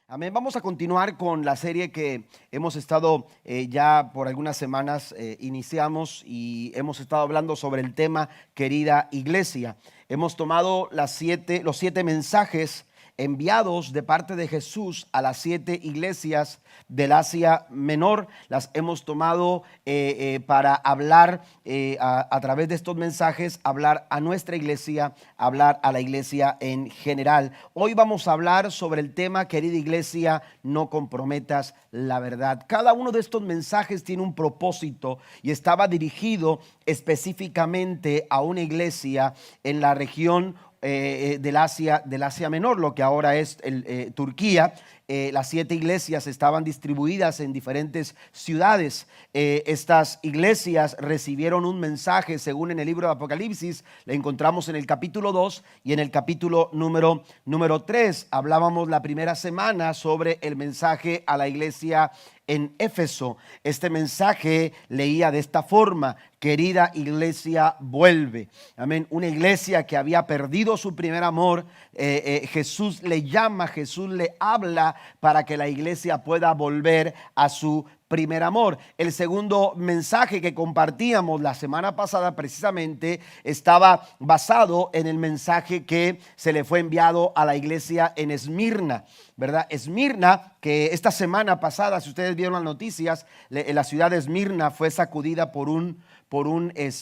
Amén. Vamos a continuar con la serie que hemos estado ya por algunas semanas iniciamos y hemos estado hablando sobre el tema querida iglesia. Hemos tomado los siete mensajes enviados de parte de Jesús a las 7 iglesias del Asia Menor. Las hemos tomado para hablar a través de estos mensajes, hablar a nuestra iglesia, hablar a la iglesia en general. Hoy vamos a hablar sobre el tema, querida iglesia, no comprometas la verdad. Cada uno de estos mensajes tiene un propósito y estaba dirigido específicamente a una iglesia en la región del Asia Menor, lo que ahora es Turquía. Las 7 iglesias estaban distribuidas en diferentes ciudades. Estas iglesias recibieron un mensaje, según en el libro de Apocalipsis, le encontramos en el capítulo 2 y en el capítulo número 3. Hablábamos la primera semana sobre el mensaje a la iglesia en Éfeso. Este mensaje leía de esta forma: querida iglesia, vuelve. Amén. Una iglesia que había perdido su primer amor. Jesús le llama, Jesús le habla para que la iglesia pueda volver a su primer amor. El segundo mensaje que compartíamos la semana pasada precisamente estaba basado en el mensaje que se le fue enviado a la iglesia en Esmirna, ¿verdad? Esmirna, que esta semana pasada, si ustedes vieron las noticias, la ciudad de Esmirna fue sacudida por un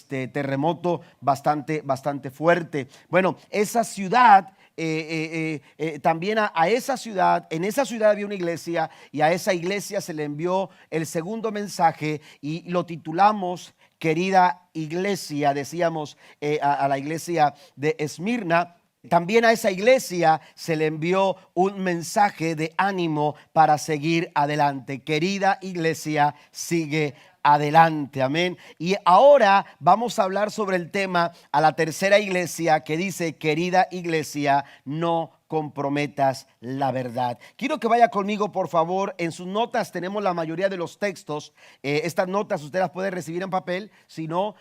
terremoto bastante fuerte. Bueno, esa ciudad también a esa ciudad, en esa ciudad había una iglesia y a esa iglesia se le envió el segundo mensaje y lo titulamos querida iglesia. Decíamos a la iglesia de Esmirna. También a esa iglesia se le envió un mensaje de ánimo para seguir adelante. Querida iglesia, sigue adelante, amén. Y ahora vamos a hablar sobre el tema a la tercera iglesia que dice: querida iglesia, no comprometas la verdad. Quiero que vaya conmigo, por favor. En sus notas tenemos la mayoría de los textos. Estas notas usted las puede recibir en papel. Si no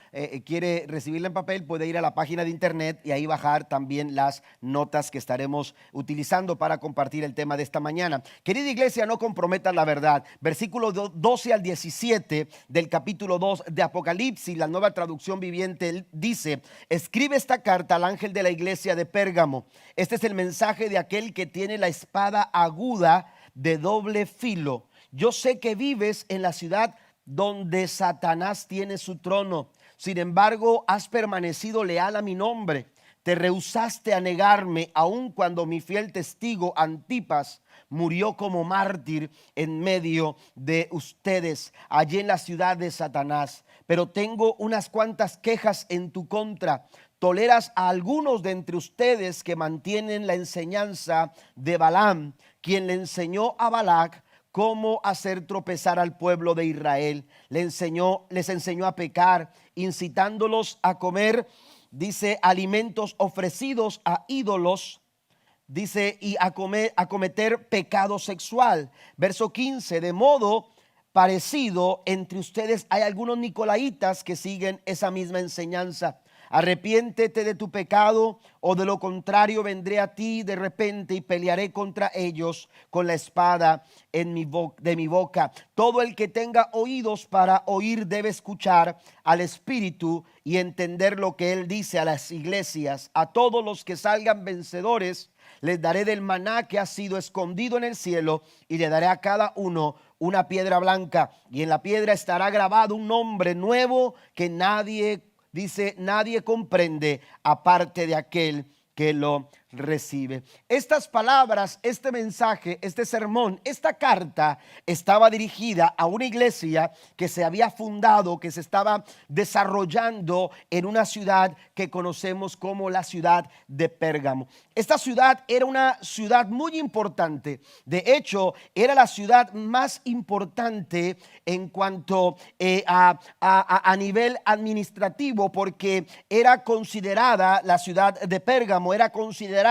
quiere recibirla en papel, puede ir a la página de internet y ahí bajar también las notas que estaremos utilizando para compartir el tema de esta mañana. Querida iglesia, no comprometas la verdad. Versículos 12 al 17 del capítulo 2 de Apocalipsis, la Nueva Traducción Viviente, dice: escribe esta carta al ángel de la iglesia de Pérgamo. Este es el mensaje de aquel que tiene la espada aguda de doble filo. Yo sé que vives en la ciudad donde Satanás tiene su trono. Sin embargo, has permanecido leal a mi nombre. Te rehusaste a negarme, aun cuando mi fiel testigo Antipas murió como mártir en medio de ustedes, allí en la ciudad de Satanás. Pero tengo unas cuantas quejas en tu contra. Toleras a algunos de entre ustedes que mantienen la enseñanza de Balaam, quien le enseñó a Balac cómo hacer tropezar al pueblo de Israel. Les enseñó a pecar, incitándolos a comer, dice, alimentos ofrecidos a ídolos, dice, y a cometer pecado sexual. Verso 15, de modo parecido entre ustedes hay algunos nicolaitas que siguen esa misma enseñanza. Arrepiéntete de tu pecado, o de lo contrario vendré a ti de repente y pelearé contra ellos con la espada de mi boca. Todo el que tenga oídos para oír debe escuchar al Espíritu y entender lo que él dice a las iglesias. A todos los que salgan vencedores les daré del maná que ha sido escondido en el cielo, y le daré a cada uno una piedra blanca, y en la piedra estará grabado un nombre nuevo que nadie comprende aparte de aquel que lo recibe. Estas palabras, este mensaje, este sermón, esta carta estaba dirigida a una iglesia que se había fundado, que se estaba desarrollando en una ciudad que conocemos como la ciudad de Pérgamo. Esta ciudad era una ciudad muy importante. De hecho, era la ciudad más importante en cuanto a nivel administrativo, porque era considerada, la ciudad de Pérgamo era considerada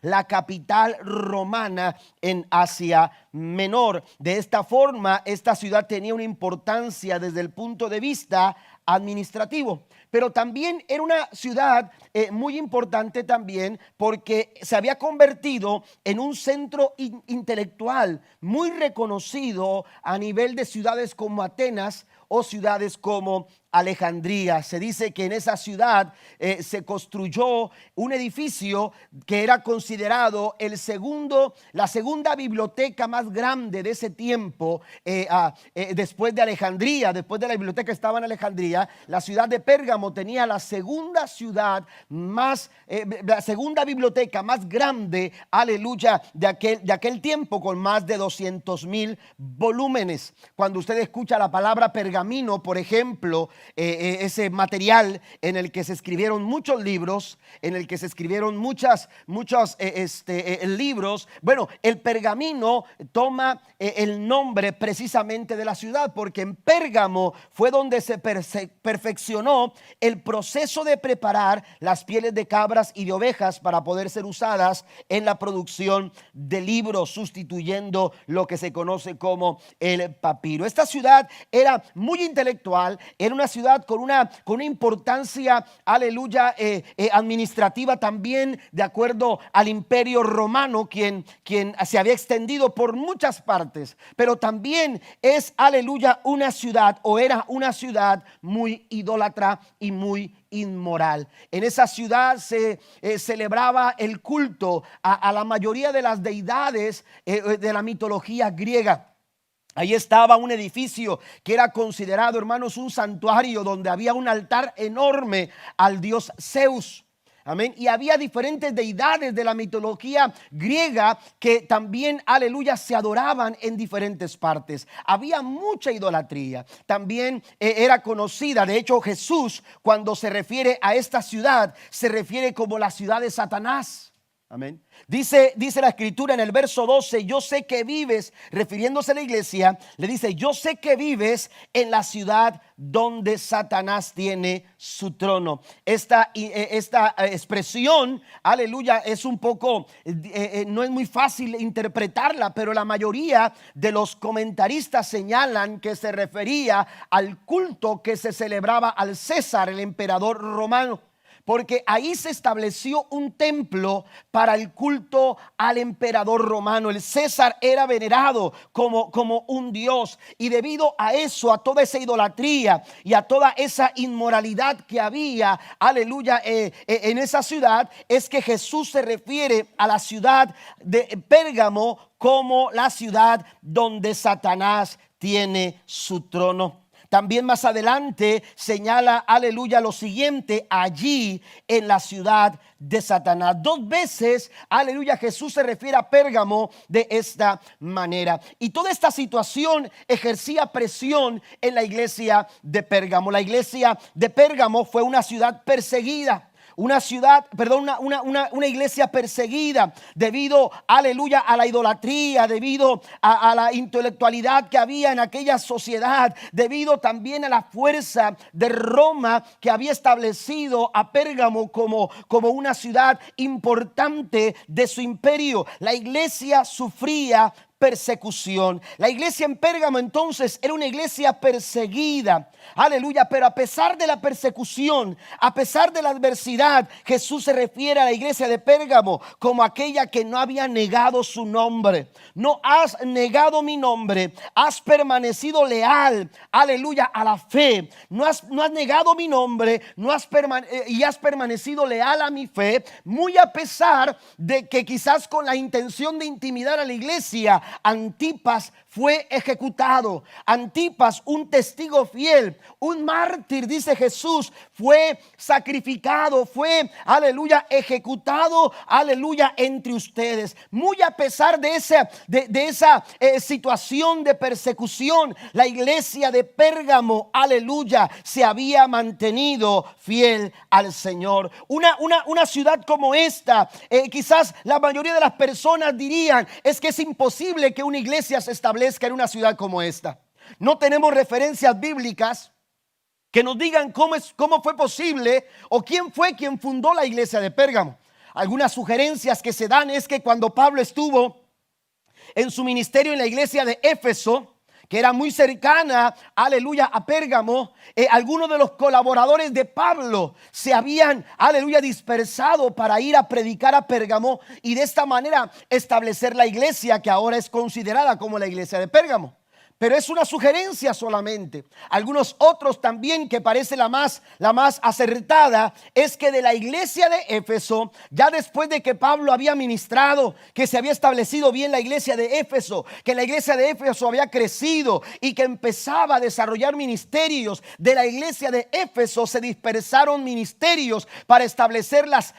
la capital romana en Asia Menor. De esta forma, esta ciudad tenía una importancia desde el punto de vista administrativo. pero también era una ciudad muy importante también porque se había convertido en un centro intelectual muy reconocido a nivel de ciudades como Atenas o ciudades como Alejandría. Se dice que en esa ciudad se construyó un edificio que era considerado la segunda biblioteca más grande de ese tiempo, después de Alejandría. Después de la biblioteca que estaba en Alejandría, la ciudad de Pérgamo tenía la segunda biblioteca más grande, aleluya, de aquel tiempo, con más de 200,000 volúmenes. Cuando usted escucha la palabra pergamino, por ejemplo, ese material en el que se escribieron muchos libros, en el que se escribieron muchos libros. Bueno, el pergamino toma el nombre precisamente de la ciudad, porque en Pérgamo fue donde se perfeccionó el proceso de preparar las pieles de cabras y de ovejas para poder ser usadas en la producción de libros, sustituyendo lo que se conoce como el papiro. Esta ciudad era muy intelectual, era una ciudad con una importancia, aleluya, administrativa también, de acuerdo al imperio romano, quien se había extendido por muchas partes, pero también es, aleluya, una ciudad, o era una ciudad muy idólatra y muy inmoral. En esa ciudad se celebraba el culto a la mayoría de las deidades de la mitología griega. Ahí estaba un edificio que era considerado, hermanos, un santuario donde había un altar enorme al dios Zeus. Amén. Y había diferentes deidades de la mitología griega que también, aleluya, se adoraban en diferentes partes. Había mucha idolatría. También era conocida. De hecho, Jesús, cuando se refiere a esta ciudad, se refiere como la ciudad de Satanás. Amén. Dice la escritura en el verso 12: yo sé que vives, refiriéndose a la iglesia, le dice: yo sé que vives en la ciudad donde Satanás tiene su trono. Esta expresión, aleluya, es un poco, no es muy fácil interpretarla, pero la mayoría de los comentaristas señalan que se refería al culto que se celebraba al César, el emperador romano. Porque ahí se estableció un templo para el culto al emperador romano. El César era venerado como un dios. Y debido a eso, a toda esa idolatría y a toda esa inmoralidad que había, aleluya, en esa ciudad, es que Jesús se refiere a la ciudad de Pérgamo como la ciudad donde Satanás tiene su trono. También más adelante señala, aleluya, lo siguiente: allí en la ciudad de Satanás. 2 veces, aleluya, Jesús se refiere a Pérgamo de esta manera. Y toda esta situación ejercía presión en la iglesia de Pérgamo. La iglesia de Pérgamo fue una ciudad perseguida. Una iglesia perseguida debido, aleluya, a la idolatría, debido a la intelectualidad que había en aquella sociedad, debido también a la fuerza de Roma, que había establecido a Pérgamo como una ciudad importante de su imperio. La iglesia sufría persecución. La iglesia en Pérgamo entonces era una iglesia perseguida, aleluya, pero a pesar de la persecución, a pesar de la adversidad, Jesús se refiere a la iglesia de Pérgamo como aquella que no había negado su nombre. No has negado mi nombre, has permanecido leal, aleluya, a la fe. No has negado mi nombre, y has permanecido leal a mi fe, muy a pesar de que quizás con la intención de intimidar a la iglesia, Antipas fue ejecutado. Antipas, un testigo fiel, un mártir, dice Jesús, fue sacrificado, fue, aleluya, ejecutado, aleluya, entre ustedes. Muy a pesar de esa situación de persecución, la iglesia de Pérgamo, aleluya, se había mantenido fiel al Señor. Una ciudad como esta, quizás la mayoría de las personas dirían: es que es imposible que una iglesia se establezca en una ciudad como esta. No tenemos referencias bíblicas que nos digan cómo fue posible o quién fue quien fundó la iglesia de Pérgamo. Algunas sugerencias que se dan es que cuando Pablo estuvo en su ministerio en la iglesia de Éfeso, que era muy cercana, aleluya, a Pérgamo, algunos de los colaboradores de Pablo se habían, aleluya, dispersado para ir a predicar a Pérgamo y de esta manera establecer la iglesia que ahora es considerada como la iglesia de Pérgamo. Pero es una sugerencia solamente. Algunos otros también, que parece la más acertada, es que de la iglesia de Éfeso, ya después de que Pablo había ministrado, que se había establecido bien la iglesia de Éfeso, que la iglesia de Éfeso había crecido y que empezaba a desarrollar ministerios, de la iglesia de Éfeso se dispersaron ministerios para establecer las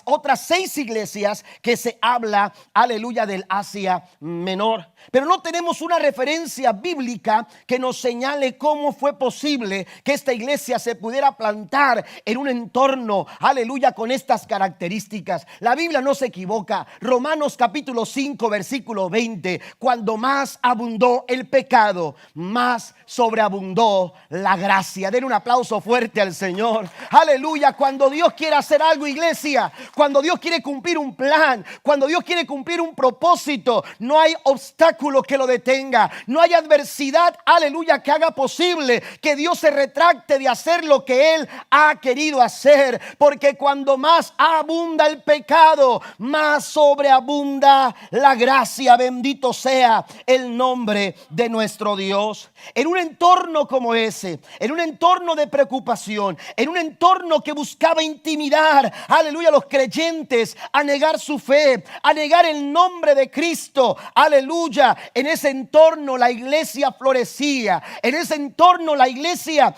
otras 6 iglesias que se habla, aleluya, del Asia Menor. Pero no tenemos una referencia bíblica que nos señale cómo fue posible que esta iglesia se pudiera plantar en un entorno, aleluya, con estas características. La Biblia no se equivoca. Romanos capítulo 5 versículo 20: cuando más abundó el pecado, más sobreabundó la gracia. Den un aplauso fuerte al Señor. Aleluya. Cuando Dios quiere hacer algo, iglesia, cuando Dios quiere cumplir un plan, cuando Dios quiere cumplir un propósito, no hay obstáculo que lo detenga. No hay adversidad, aleluya, que haga posible que Dios se retracte de hacer lo que Él ha querido hacer. Porque cuando más abunda el pecado, más sobreabunda la gracia. Bendito sea el nombre de nuestro Dios. En un entorno como ese, en un entorno de preocupación, en un entorno que buscaba intimidar, aleluya, a los creyentes a negar su fe, a negar el nombre de Cristo, aleluya, en ese entorno la iglesia florecía. En ese entorno la iglesia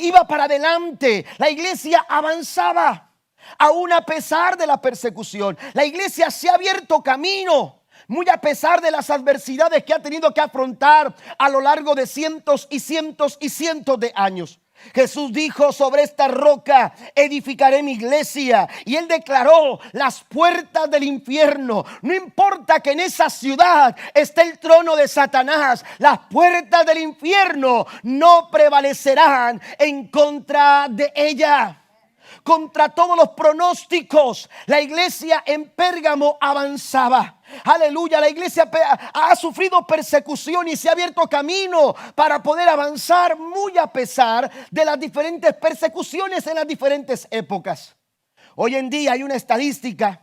iba para adelante. La iglesia avanzaba, aún a pesar de la persecución. La iglesia se ha abierto camino, muy a pesar de las adversidades que ha tenido que afrontar a lo largo de cientos y cientos y cientos de años. Jesús dijo: sobre esta roca edificaré mi iglesia. Y Él declaró: las puertas del infierno, no importa que en esa ciudad esté el trono de Satanás, las puertas del infierno no prevalecerán en contra de ella. Contra todos los pronósticos, la iglesia en Pérgamo avanzaba. Aleluya, la iglesia ha sufrido persecución y se ha abierto camino para poder avanzar, muy a pesar de las diferentes persecuciones en las diferentes épocas. Hoy en día hay una estadística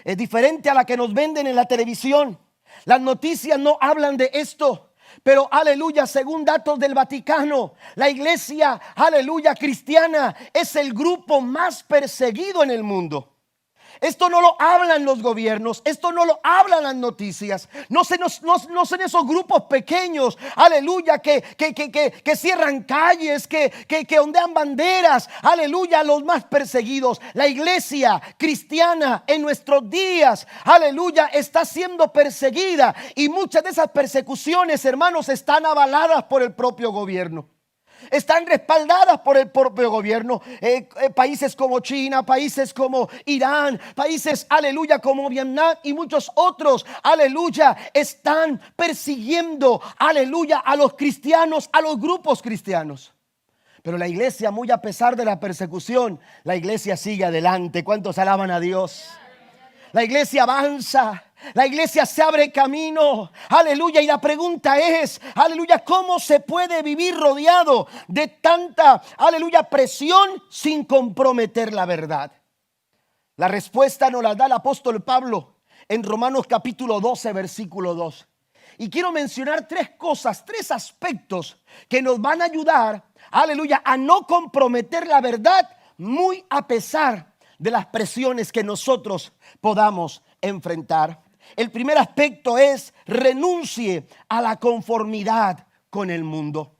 diferente a la que nos venden en la televisión. Las noticias no hablan de esto. Pero aleluya, según datos del Vaticano, la iglesia, aleluya, cristiana es el grupo más perseguido en el mundo. Esto no lo hablan los gobiernos, esto no lo hablan las noticias. No son esos grupos pequeños, aleluya, que cierran calles, que ondean banderas, aleluya, los más perseguidos. La iglesia cristiana en nuestros días, aleluya, está siendo perseguida. Y muchas de esas persecuciones, hermanos, están avaladas por el propio gobierno. Están respaldadas por el propio gobierno. Países como China, países como Irán, países, aleluya, como Vietnam y muchos otros, aleluya, están persiguiendo, aleluya, a los cristianos, a los grupos cristianos. Pero la iglesia, muy a pesar de la persecución, la iglesia sigue adelante. ¿Cuántos alaban a Dios? La iglesia avanza. La iglesia se abre camino, aleluya, y la pregunta es, aleluya, ¿cómo se puede vivir rodeado de tanta, aleluya, presión sin comprometer la verdad? La respuesta nos la da el apóstol Pablo en Romanos capítulo 12, versículo 2. Y quiero mencionar 3 cosas, 3 aspectos que nos van a ayudar, aleluya, a no comprometer la verdad, muy a pesar de las presiones que nosotros podamos enfrentar. El primer aspecto es: renuncie a la conformidad con el mundo.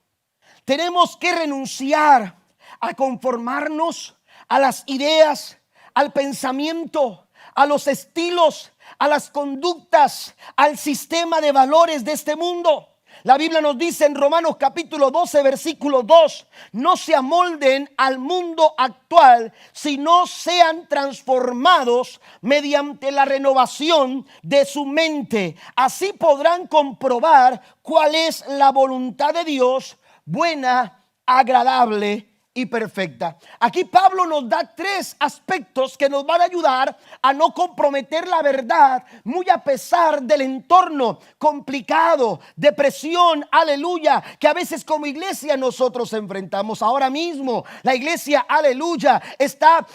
Tenemos que renunciar a conformarnos a las ideas, al pensamiento, a los estilos, a las conductas, al sistema de valores de este mundo. La Biblia nos dice en Romanos capítulo 12, versículo 2: no se amolden al mundo actual, sino sean transformados mediante la renovación de su mente. Así podrán comprobar cuál es la voluntad de Dios, buena, agradable y perfecta. Aquí Pablo nos da tres aspectos que nos van a ayudar a no comprometer la verdad, muy a pesar del entorno complicado, depresión, aleluya, que a veces como iglesia nosotros enfrentamos. Ahora mismo la iglesia, aleluya, está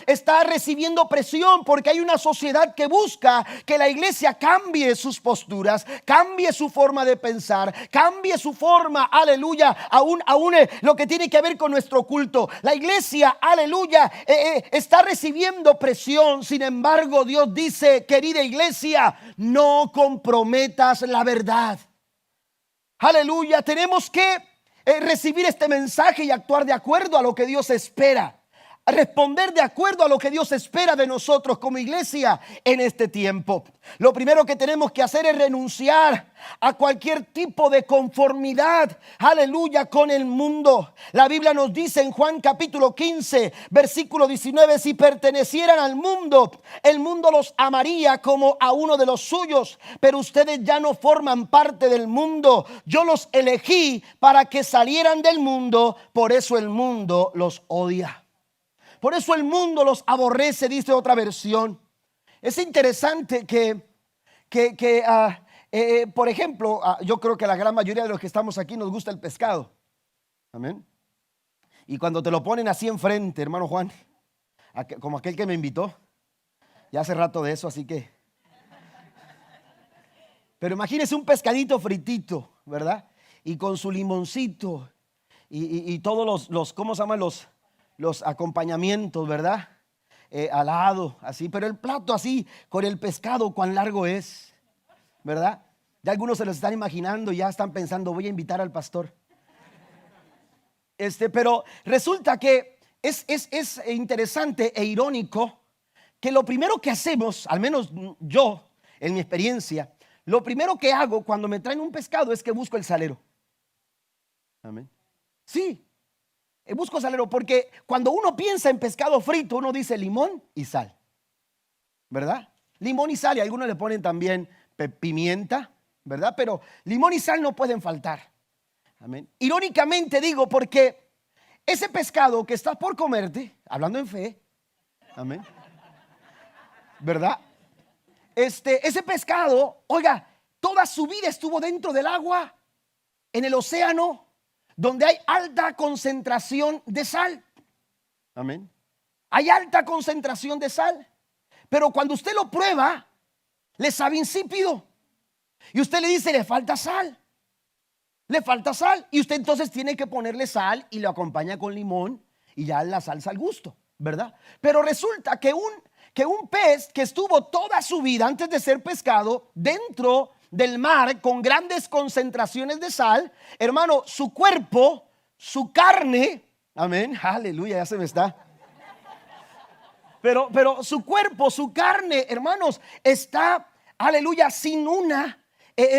recibiendo presión porque hay una sociedad que busca que la iglesia cambie sus posturas, cambie su forma de pensar, cambie su forma, aleluya, aún lo que tiene que ver con nuestro culto. La iglesia, aleluya, está recibiendo presión. Sin embargo, Dios dice, querida iglesia, no comprometas la verdad. Aleluya, tenemos que recibir este mensaje y actuar de acuerdo a lo que Dios espera. Responder de acuerdo a lo que Dios espera de nosotros como iglesia en este tiempo. Lo primero que tenemos que hacer es renunciar a cualquier tipo de conformidad, aleluya, con el mundo. La Biblia nos dice en Juan capítulo 15, versículo 19, si pertenecieran al mundo, el mundo los amaría como a uno de los suyos, pero ustedes ya no forman parte del mundo. Yo los elegí para que salieran del mundo, por eso el mundo los odia. Por eso el mundo los aborrece, dice otra versión. Es interesante que por ejemplo, yo creo que la gran mayoría de los que estamos aquí nos gusta el pescado. Amén. Y cuando te lo ponen así enfrente, hermano Juan, como aquel que me invitó, ya hace rato de eso, así que. Pero imagínese un pescadito fritito, ¿verdad? Y con su limoncito y todos los ¿cómo se llaman los acompañamientos, ¿verdad? Al lado, así, pero el plato así, con el pescado, cuán largo es, ¿verdad? Ya algunos se los están imaginando, ya están pensando, voy a invitar al pastor. Pero resulta que es interesante e irónico que lo primero que hacemos, al menos yo, en mi experiencia, lo primero que hago cuando me traen un pescado es que busco el salero. Amén. Sí. Busco salero porque cuando uno piensa en pescado frito, uno dice limón y sal, ¿verdad? Limón y sal, y algunos le ponen también pimienta, ¿verdad? Pero limón y sal no pueden faltar. Amén. Irónicamente digo porque ese pescado que estás por comerte, hablando en fe, amén, ¿verdad? Ese pescado, oiga, toda su vida estuvo dentro del agua, en el océano, donde hay alta concentración de sal. Amén. Hay alta concentración de sal. Pero cuando usted lo prueba, le sabe insípido. Y usted le dice, le falta sal. Le falta sal. Y usted entonces tiene que ponerle sal y lo acompaña con limón y ya la salsa al gusto, ¿verdad? Pero resulta que un pez que estuvo toda su vida antes de ser pescado dentro del mar con grandes concentraciones de sal, hermano, su cuerpo, su carne, amén, aleluya, ya se me está. Pero su cuerpo, su carne, hermanos, está, aleluya, sin una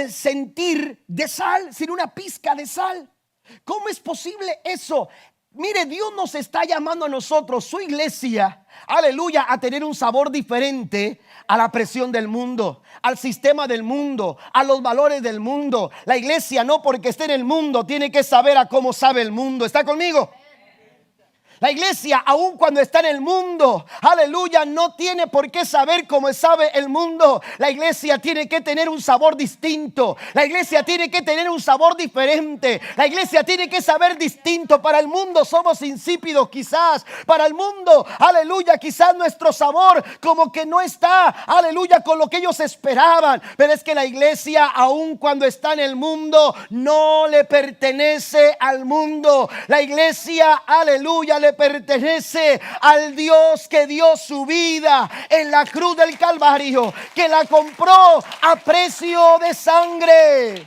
sentir de sal, sin una pizca de sal. ¿Cómo es posible eso? Mire, Dios nos está llamando a nosotros, su iglesia, aleluya, a tener un sabor diferente a la presión del mundo, al sistema del mundo, a los valores del mundo. La iglesia no porque esté en el mundo tiene que saber a cómo sabe el mundo. ¿Está conmigo? La iglesia, aun cuando está en el mundo, aleluya, no tiene por qué saber cómo sabe el mundo. La iglesia tiene que tener un sabor distinto. La iglesia tiene que tener un sabor diferente. La iglesia tiene que saber distinto. Para el mundo somos insípidos quizás. Para el mundo, aleluya, quizás nuestro sabor como que no está, aleluya, con lo que ellos esperaban. Pero es que la iglesia, aun cuando está en el mundo, no le pertenece al mundo. La iglesia, aleluya, le pertenece al Dios que dio su vida en la cruz del Calvario, que la compró a precio de sangre.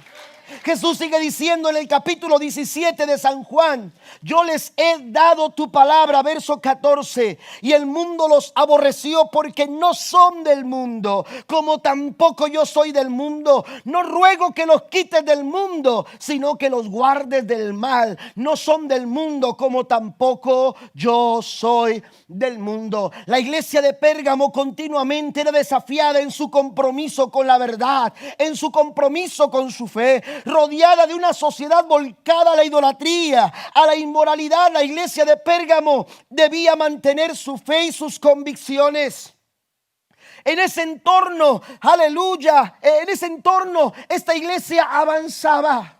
Jesús sigue diciendo en el capítulo 17 de San Juan: yo les he dado tu palabra, verso 14, y el mundo los aborreció porque no son del mundo, como tampoco yo soy del mundo. No ruego que los quites del mundo, sino que los guardes del mal. No son del mundo, como tampoco yo soy del mundo. La iglesia de Pérgamo continuamente era desafiada en su compromiso con la verdad, en su compromiso con su fe. rodeada de una sociedad volcada a la idolatría, a la inmoralidad, la iglesia de Pérgamo debía mantener su fe y sus convicciones. En ese entorno, aleluya, en ese entorno esta iglesia avanzaba.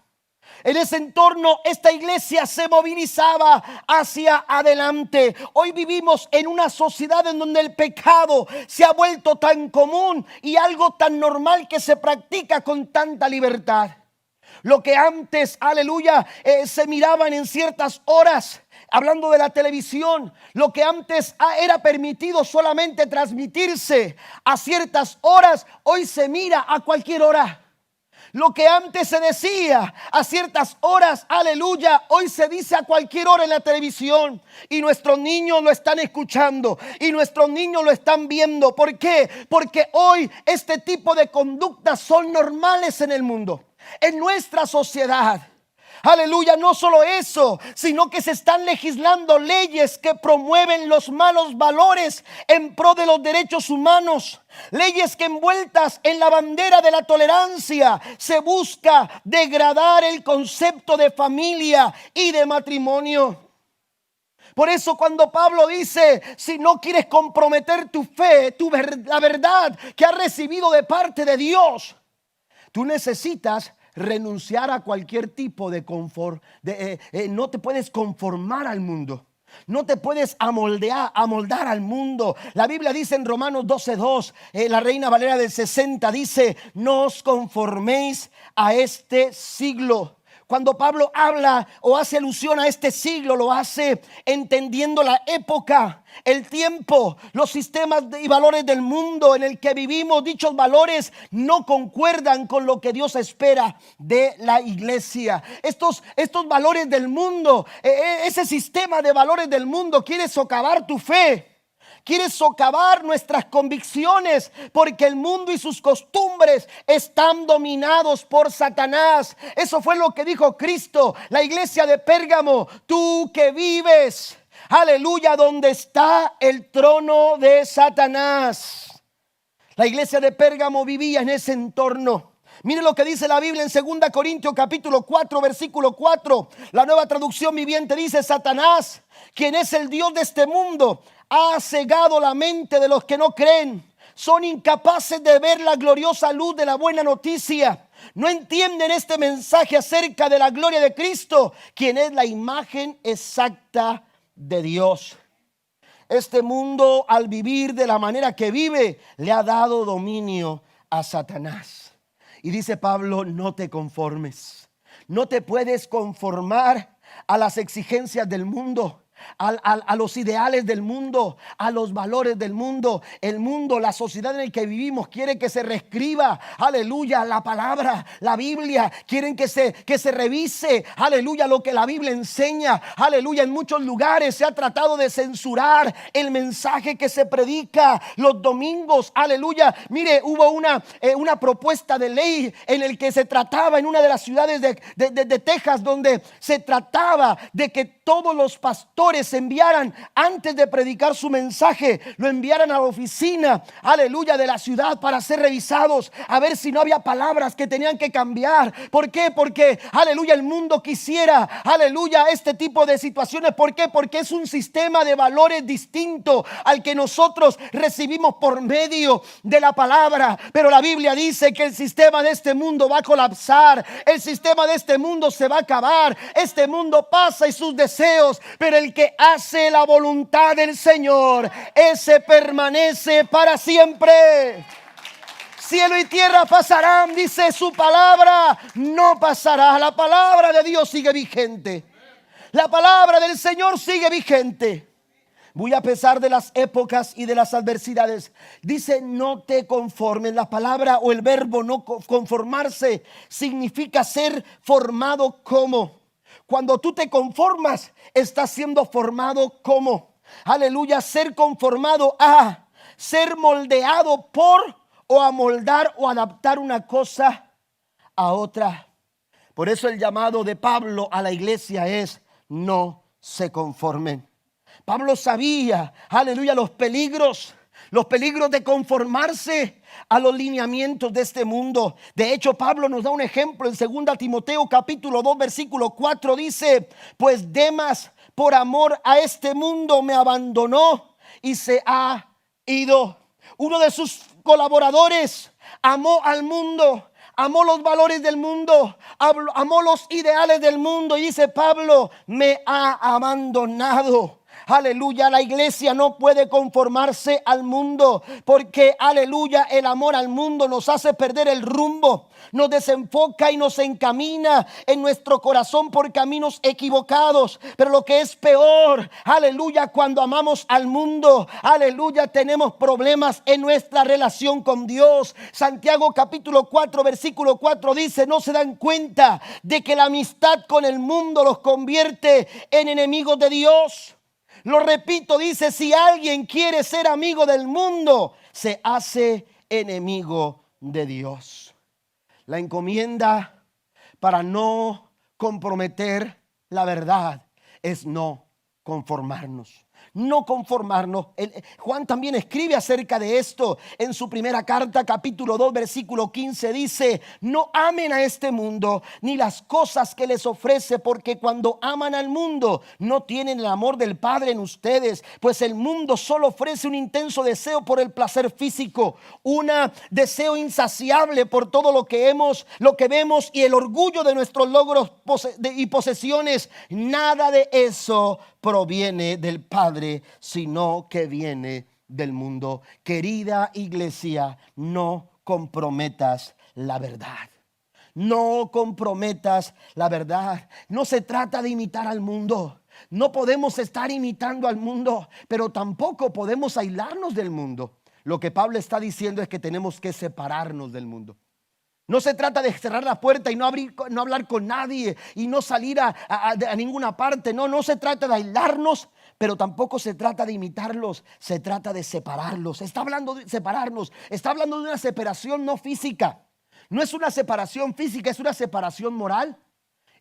En ese entorno esta iglesia se movilizaba hacia adelante. Hoy vivimos en una sociedad en donde el pecado se ha vuelto tan común y algo tan normal que se practica con tanta libertad. Lo que antes, aleluya, se miraban en ciertas horas, hablando de la televisión, lo que antes era permitido solamente transmitirse a ciertas horas, hoy se mira a cualquier hora. Lo que antes se decía a ciertas horas, aleluya, hoy se dice a cualquier hora en la televisión. Y nuestros niños lo están escuchando y nuestros niños lo están viendo. ¿Por qué? Porque hoy este tipo de conductas son normales en el mundo, en nuestra sociedad. Aleluya, no solo eso, sino que se están legislando leyes que promueven los malos valores en pro de los derechos humanos. Leyes que envueltas en la bandera de la tolerancia se busca degradar el concepto de familia y de matrimonio. Por eso cuando Pablo dice, si no quieres comprometer tu fe, la verdad que has recibido de parte de Dios, tú necesitas renunciar a cualquier tipo de confort. No te puedes conformar al mundo. No te puedes amoldar al mundo. La Biblia dice en Romanos 12:2, la Reina Valera del 60 dice, no os conforméis a este siglo. Cuando Pablo habla o hace alusión a este siglo, lo hace entendiendo la época, el tiempo, los sistemas y valores del mundo en el que vivimos. Dichos valores no concuerdan con lo que Dios espera de la iglesia. Estos valores del mundo, ese sistema de valores del mundo quiere socavar tu fe. Quiere socavar nuestras convicciones, porque el mundo y sus costumbres están dominados por Satanás. Eso fue lo que dijo Cristo. La iglesia de Pérgamo, tú que vives, aleluya, donde está el trono de Satanás. La iglesia de Pérgamo vivía en ese entorno. Mire lo que dice la Biblia en 2 Corintios capítulo 4 versículo 4. La Nueva Traducción Viviente dice, Satanás, quien es el Dios de este mundo, ha cegado la mente de los que no creen. Son incapaces de ver la gloriosa luz de la buena noticia. No entienden este mensaje acerca de la gloria de Cristo, quien es la imagen exacta de Dios. Este mundo, al vivir de la manera que vive, le ha dado dominio a Satanás. Y dice Pablo, no te conformes. No te puedes conformar a las exigencias del mundo. A los ideales del mundo, a los valores del mundo. El mundo, la sociedad en la que vivimos quiere que se reescriba, aleluya, la palabra, la Biblia. Quieren que se revise, aleluya, lo que la Biblia enseña. Aleluya, en muchos lugares se ha tratado de censurar el mensaje que se predica los domingos, aleluya. Mire, hubo una propuesta de ley en el que se trataba en una de las ciudades de Texas, donde se trataba de que todos los pastores enviaran, antes de predicar su mensaje, lo enviaran a la oficina, aleluya, de la ciudad para ser revisados, a ver si no había palabras que tenían que cambiar. ¿Por qué? Porque, aleluya, el mundo quisiera, aleluya, este tipo de situaciones. ¿Por qué? Porque es un sistema de valores distinto al que nosotros recibimos por medio de la palabra. Pero la Biblia dice que el sistema de este mundo va a colapsar, el sistema de este mundo se va a acabar, este mundo pasa y sus deseos, pero el que hace la voluntad del Señor, ese permanece para siempre. Cielo y tierra pasarán, dice su palabra, no pasará. La palabra de Dios sigue vigente. La palabra del Señor sigue vigente. Muy a pesar de las épocas y de las adversidades. Dice, no te conformes. La palabra o el verbo no conformarse significa ser formado como. Cuando tú te conformas, estás siendo formado como. Aleluya, ser conformado a, ser moldeado por, o amoldar o adaptar una cosa a otra. Por eso el llamado de Pablo a la iglesia es, no se conformen. Pablo sabía, aleluya, los peligros, los peligros de conformarse a los lineamientos de este mundo. De hecho, Pablo nos da un ejemplo en 2 Timoteo capítulo 2 versículo 4. Dice: pues Demas, por amor a este mundo, me abandonó y se ha ido. Uno de sus colaboradores amó al mundo, amó los valores del mundo, amó los ideales del mundo, y dice Pablo: me ha abandonado. Aleluya, la iglesia no puede conformarse al mundo, porque aleluya, el amor al mundo nos hace perder el rumbo, nos desenfoca y nos encamina en nuestro corazón por caminos equivocados. Pero lo que es peor, aleluya, cuando amamos al mundo, aleluya, tenemos problemas en nuestra relación con Dios. Santiago capítulo 4 versículo 4 dice: no se dan cuenta de que la amistad con el mundo los convierte en enemigos de Dios. Lo repito, dice: si alguien quiere ser amigo del mundo, se hace enemigo de Dios. La encomienda para no comprometer la verdad es no conformarnos. No conformarnos. Juan también escribe acerca de esto en su primera carta, capítulo 2, versículo 15. Dice: no amen a este mundo ni las cosas que les ofrece, porque cuando aman al mundo no tienen el amor del Padre en ustedes. Pues el mundo solo ofrece un intenso deseo por el placer físico, un deseo insaciable por todo lo que vemos, y el orgullo de nuestros logros y posesiones. Nada de eso proviene del Padre, sino que viene del mundo. Querida iglesia, no comprometas la verdad. No comprometas la verdad. No se trata de imitar al mundo. No podemos estar imitando al mundo, pero tampoco podemos aislarnos del mundo. Lo que Pablo está diciendo es que tenemos que separarnos del mundo. No se trata de cerrar la puerta y no hablar con nadie y no salir a ninguna parte. No se trata de aislarnos, pero tampoco se trata de imitarlos. Se trata de separarlos. Está hablando de separarnos. Está hablando de una separación no física. No es una separación física, es una separación moral.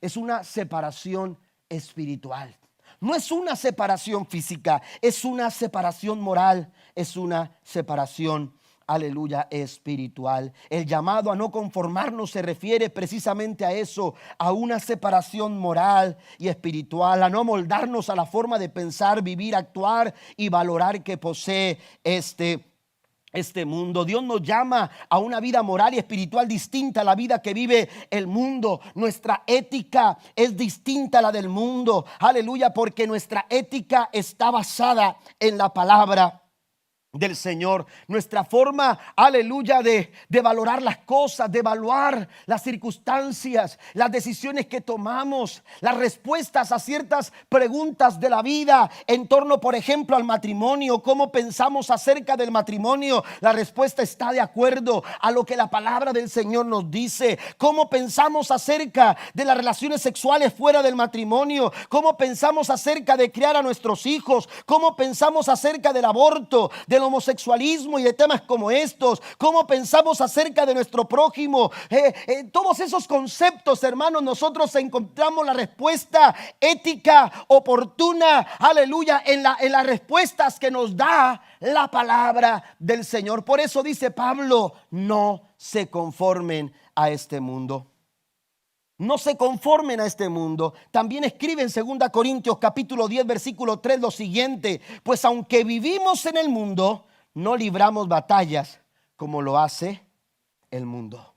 Es una separación espiritual. No es una separación física, es una separación moral. Es una separación, aleluya, espiritual. El llamado a no conformarnos se refiere precisamente a eso, a una separación moral y espiritual, a no moldarnos a la forma de pensar, vivir, actuar y valorar que posee este mundo. Dios nos llama a una vida moral y espiritual distinta a la vida que vive el mundo. Nuestra ética es distinta a la del mundo, aleluya, porque nuestra ética está basada en la palabra del Señor. Nuestra forma, aleluya, de valorar las cosas, de evaluar las circunstancias, las decisiones que tomamos, las respuestas a ciertas preguntas de la vida en torno, por ejemplo, al matrimonio. ¿Cómo pensamos acerca del matrimonio? La respuesta está de acuerdo a lo que la palabra del Señor nos dice. ¿Cómo pensamos acerca de las relaciones sexuales fuera del matrimonio? ¿Cómo pensamos acerca de criar a nuestros hijos? ¿Cómo pensamos acerca del aborto, del homosexualismo y de temas como estos? ¿Cómo pensamos acerca de nuestro prójimo? Todos esos conceptos, hermanos, nosotros encontramos la respuesta ética oportuna, aleluya, en las respuestas que nos da la palabra del Señor. Por eso dice Pablo: no se conformen a este mundo. No se conformen a este mundo. También escribe en 2 Corintios capítulo 10 versículo 3 lo siguiente: pues aunque vivimos en el mundo, no libramos batallas como lo hace el mundo.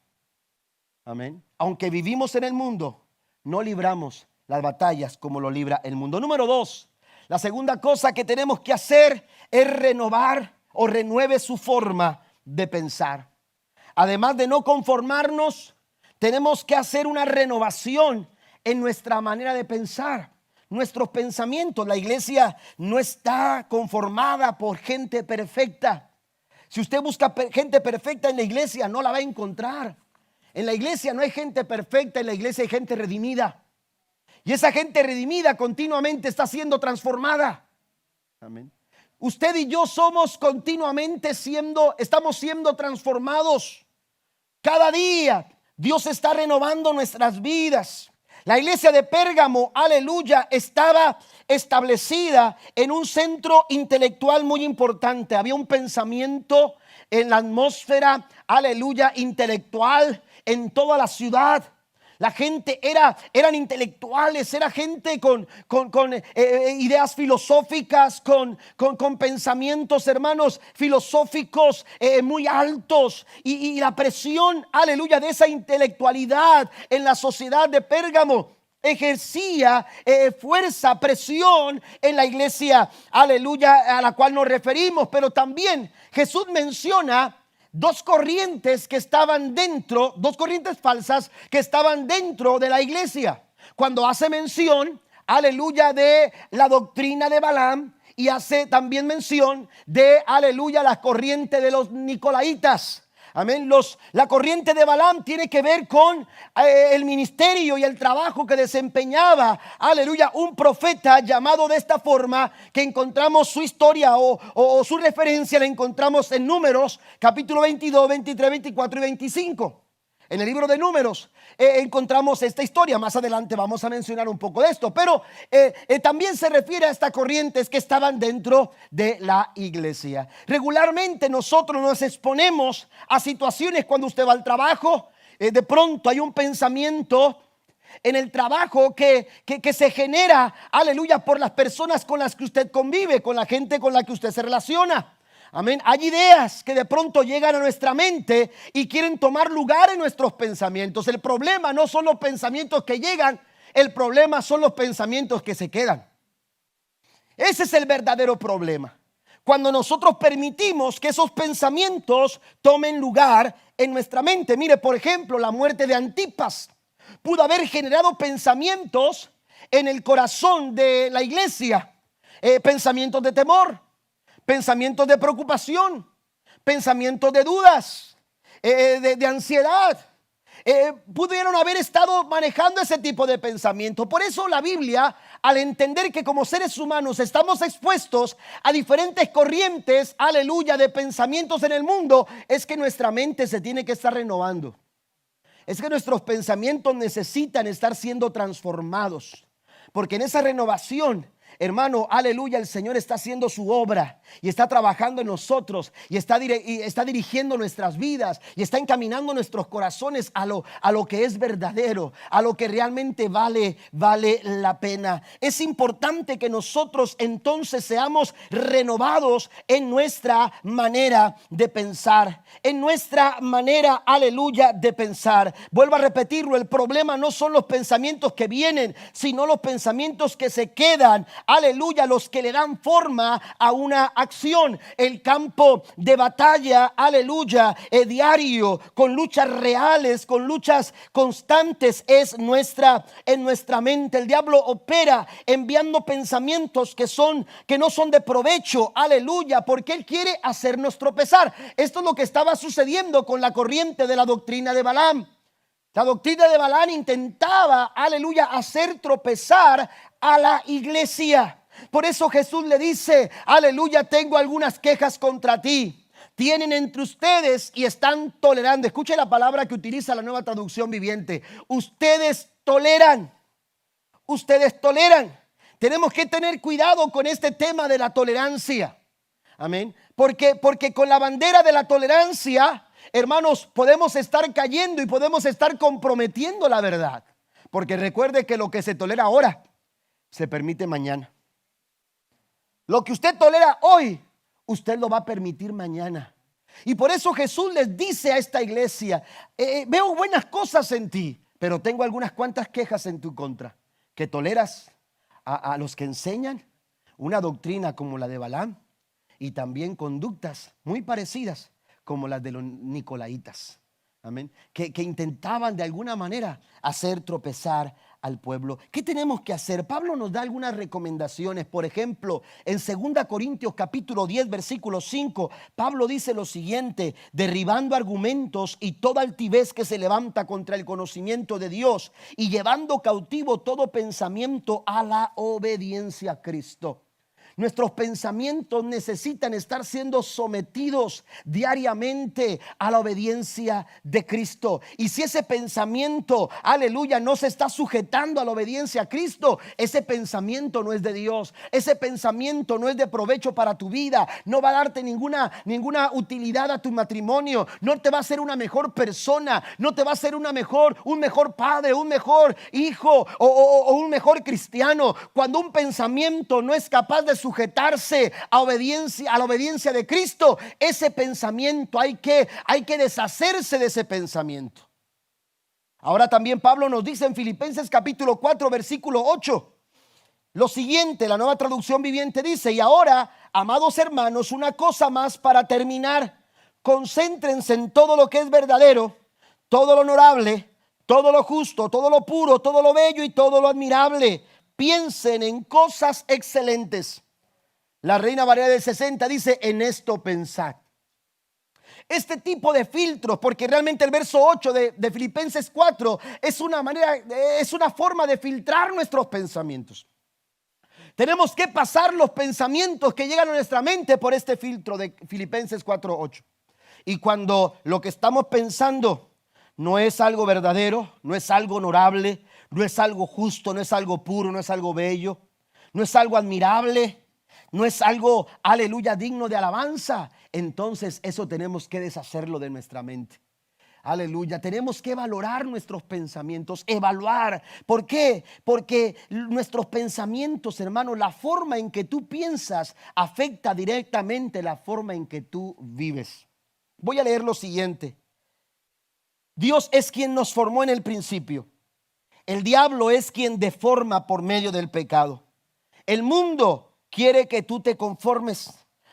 Amén. Aunque vivimos en el mundo, no libramos las batallas como lo libra el mundo. Número 2, la segunda cosa que tenemos que hacer es renovar o renueve su forma de pensar. Además de no conformarnos, tenemos que hacer una renovación en nuestra manera de pensar, nuestros pensamientos. La iglesia no está conformada por gente perfecta. Si usted busca gente perfecta en la iglesia, no la va a encontrar. En la iglesia no hay gente perfecta, en la iglesia hay gente redimida. Y esa gente redimida continuamente está siendo transformada. Amén. Usted y yo somos continuamente estamos siendo transformados. Cada día Dios está renovando nuestras vidas. La iglesia de Pérgamo, aleluya, estaba establecida en un centro intelectual muy importante. Había un pensamiento en la atmósfera, aleluya, intelectual en toda la ciudad. La gente eran intelectuales, era gente con ideas filosóficas, con pensamientos, hermanos, filosóficos muy altos. Y la presión, aleluya, de esa intelectualidad en la sociedad de Pérgamo ejercía fuerza, presión en la iglesia, aleluya, a la cual nos referimos. Pero también Jesús menciona dos corrientes que estaban dentro, dos corrientes falsas que estaban dentro de la iglesia. Cuando hace mención, aleluya, de la doctrina de Balaam, y hace también mención de, aleluya, la corriente de los nicolaitas. Amén. La corriente de Balaam tiene que ver con el ministerio y el trabajo que desempeñaba, aleluya, un profeta llamado de esta forma, que encontramos su historia o su referencia la encontramos en Números capítulo 22, 23, 24 y 25. En el libro de Números encontramos esta historia. Más adelante vamos a mencionar un poco de esto, pero también se refiere a estas corrientes que estaban dentro de la iglesia. Regularmente nosotros nos exponemos a situaciones cuando usted va al trabajo. De pronto hay un pensamiento en el trabajo que se genera, aleluya, por las personas con las que usted convive, con la gente con la que usted se relaciona. Amén. Hay ideas que de pronto llegan a nuestra mente y quieren tomar lugar en nuestros pensamientos. El problema no son los pensamientos que llegan, el problema son los pensamientos que se quedan. Ese es el verdadero problema. Cuando nosotros permitimos que esos pensamientos tomen lugar en nuestra mente. Mire, por ejemplo, la muerte de Antipas pudo haber generado pensamientos en el corazón de la iglesia, pensamientos de temor, pensamientos de preocupación, pensamientos de dudas, de ansiedad. Pudieron haber estado manejando ese tipo de pensamiento. Por eso la Biblia, al entender que como seres humanos estamos expuestos a diferentes corrientes, aleluya, de pensamientos en el mundo, es que nuestra mente se tiene que estar renovando. Es que nuestros pensamientos necesitan estar siendo transformados, porque en esa renovación, hermano, aleluya, el Señor está haciendo su obra y está trabajando en nosotros y está dirigiendo nuestras vidas y está encaminando nuestros corazones a lo que es verdadero, a lo que realmente vale la pena. Es importante que nosotros entonces seamos renovados en nuestra manera de pensar, en nuestra manera, aleluya, de pensar. Vuelvo a repetirlo, el problema no son los pensamientos que vienen, sino los pensamientos que se quedan, aleluya, los que le dan forma a una acción. El campo de batalla, aleluya, diario, con luchas reales, con luchas constantes, es en nuestra mente. El diablo opera enviando pensamientos que no son de provecho, aleluya, porque él quiere hacernos tropezar. Esto es lo que estaba sucediendo con la corriente de la doctrina de Balaam. La doctrina de Balaam intentaba, aleluya, hacer tropezar a la iglesia. Por eso Jesús le dice, aleluya, tengo algunas quejas contra ti. Tienen entre ustedes y están tolerando. Escuche la palabra que utiliza la Nueva Traducción Viviente. Ustedes toleran. Ustedes toleran. Tenemos que tener cuidado con este tema de la tolerancia. Amén. Porque con la bandera de la tolerancia, hermanos, podemos estar cayendo y podemos estar comprometiendo la verdad. Porque recuerde que lo que se tolera ahora se permite mañana. Lo que usted tolera hoy, usted lo va a permitir mañana. Y por eso Jesús les dice a esta iglesia, veo buenas cosas en ti, pero tengo algunas cuantas quejas en tu contra. Que toleras a los que enseñan una doctrina como la de Balaam y también conductas muy parecidas como las de los nicolaitas. Amén. Que intentaban de alguna manera hacer tropezar al pueblo. ¿Qué tenemos que hacer? Pablo nos da algunas recomendaciones. Por ejemplo, en 2 Corintios capítulo 10 versículo 5, Pablo dice lo siguiente: derribando argumentos y toda altivez que se levanta contra el conocimiento de Dios y llevando cautivo todo pensamiento a la obediencia a Cristo. Nuestros pensamientos necesitan estar siendo sometidos diariamente a la obediencia de Cristo. Y si ese pensamiento, aleluya, no se está sujetando a la obediencia a Cristo, ese pensamiento no es de Dios. Ese pensamiento no es de provecho para tu vida. No va a darte ninguna utilidad a tu matrimonio. No te va a hacer una mejor persona. No te va a hacer un mejor padre, un mejor hijo o un mejor cristiano. Cuando un pensamiento no es capaz de sujetarse a la obediencia de Cristo, ese pensamiento hay que deshacerse de ese pensamiento. Ahora también Pablo nos dice en Filipenses capítulo 4 versículo 8 lo siguiente. La Nueva Traducción Viviente dice: y ahora, amados hermanos, una cosa más para terminar: concéntrense en todo lo que es verdadero, todo lo honorable, todo lo justo, todo lo puro, todo lo bello y todo lo admirable. Piensen en cosas excelentes. La Reina Valera del 60 dice: en esto pensad. Este tipo de filtros, porque realmente el verso 8 de Filipenses 4 es una forma de filtrar nuestros pensamientos. Tenemos que pasar los pensamientos que llegan a nuestra mente por este filtro de Filipenses 4:8. Y cuando lo que estamos pensando no es algo verdadero, no es algo honorable, no es algo justo, no es algo puro, no es algo bello, no es algo admirable, no es algo, aleluya, digno de alabanza, entonces eso tenemos que deshacerlo de nuestra mente. Aleluya, tenemos que valorar nuestros pensamientos, evaluar. ¿Por qué? Porque nuestros pensamientos, hermano, la forma en que tú piensas afecta directamente la forma en que tú vives. Voy a leer lo siguiente. Dios es quien nos formó en el principio. El diablo es quien deforma por medio del pecado. El mundo quiere que tú te conformes.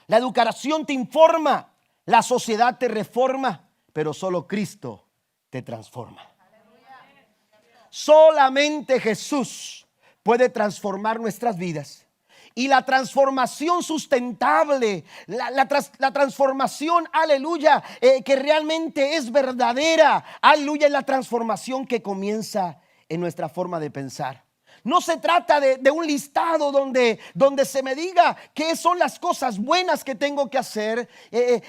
La educación te informa. La sociedad te reforma. Pero solo Cristo te transforma. Solamente Jesús puede transformar nuestras vidas. Y la transformación sustentable, la transformación, aleluya, que realmente es verdadera, aleluya, es la transformación que comienza en nuestra forma de pensar. No se trata de un listado donde se me diga qué son las cosas buenas que tengo que hacer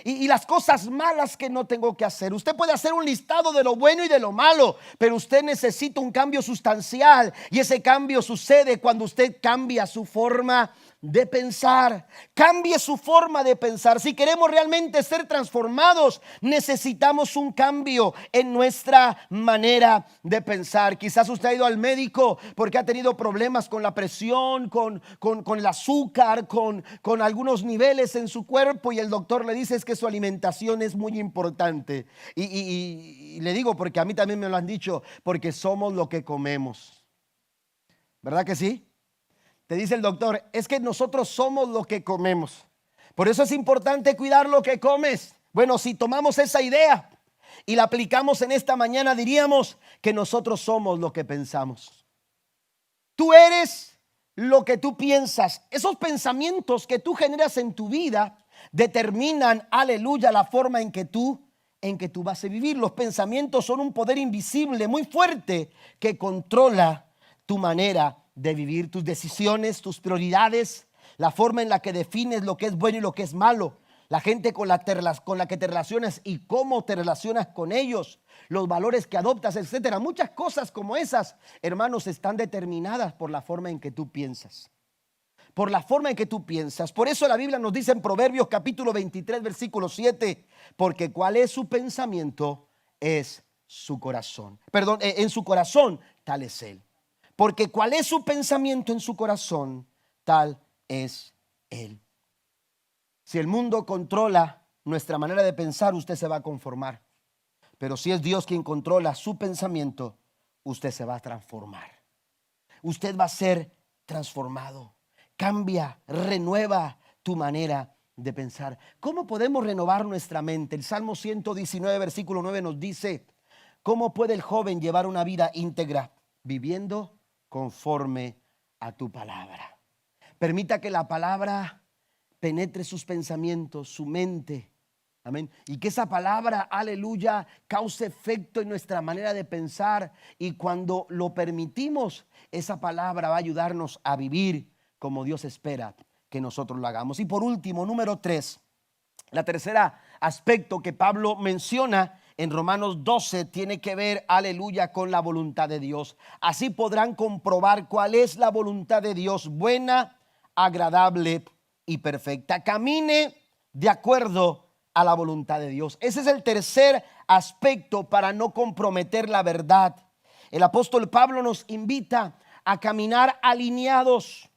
y las cosas malas que no tengo que hacer. Usted puede hacer un listado de lo bueno y de lo malo, pero usted necesita un cambio sustancial, y ese cambio sucede cuando usted cambia su forma de pensar. Cambie su forma de pensar. Si queremos realmente ser transformados, necesitamos un cambio en nuestra manera de pensar. Quizás usted ha ido al médico porque ha tenido problemas con la presión, con el azúcar, con algunos niveles en su cuerpo, y el doctor le dice es que su alimentación es muy importante. Y le digo, porque a mí también me lo han dicho, porque somos lo que comemos. ¿Verdad que sí? Te dice el doctor, es que nosotros somos lo que comemos. Por eso es importante cuidar lo que comes. Bueno, si tomamos esa idea y la aplicamos en esta mañana, diríamos que nosotros somos lo que pensamos. Tú eres lo que tú piensas. Esos pensamientos que tú generas en tu vida determinan, aleluya, la forma en que tú vas a vivir. Los pensamientos son un poder invisible muy fuerte que controla tu manera de vivir, tus decisiones, tus prioridades, la forma en la que defines lo que es bueno y lo que es malo, la gente con la que te relacionas y cómo te relacionas con ellos, los valores que adoptas, etcétera. Muchas cosas como esas, hermanos, están determinadas por la forma en que tú piensas. Por la forma en que tú piensas. Por eso la Biblia nos dice en Proverbios capítulo 23 versículo 7, porque cuál es su pensamiento es su corazón. Perdón, en su corazón tal es él. Porque cuál es su pensamiento en su corazón, tal es él. Si el mundo controla nuestra manera de pensar, usted se va a conformar. Pero si es Dios quien controla su pensamiento, usted se va a transformar. Usted va a ser transformado. Cambia, renueva tu manera de pensar. ¿Cómo podemos renovar nuestra mente? El Salmo 119, versículo 9 nos dice: ¿cómo puede el joven llevar una vida íntegra? Viviendo conforme a tu palabra. Permita que la palabra penetre sus pensamientos, su mente. Amén. Y que esa palabra, aleluya, cause efecto en nuestra manera de pensar. Y cuando lo permitimos, esa palabra va a ayudarnos a vivir como Dios espera que nosotros lo hagamos. Y por último, número 3, la tercera aspecto que Pablo menciona en Romanos 12 tiene que ver, aleluya, con la voluntad de Dios. Así podrán comprobar cuál es la voluntad de Dios, buena, agradable y perfecta. Camine de acuerdo a la voluntad de Dios. Ese es el tercer aspecto para no comprometer la verdad. El apóstol Pablo nos invita a caminar alineados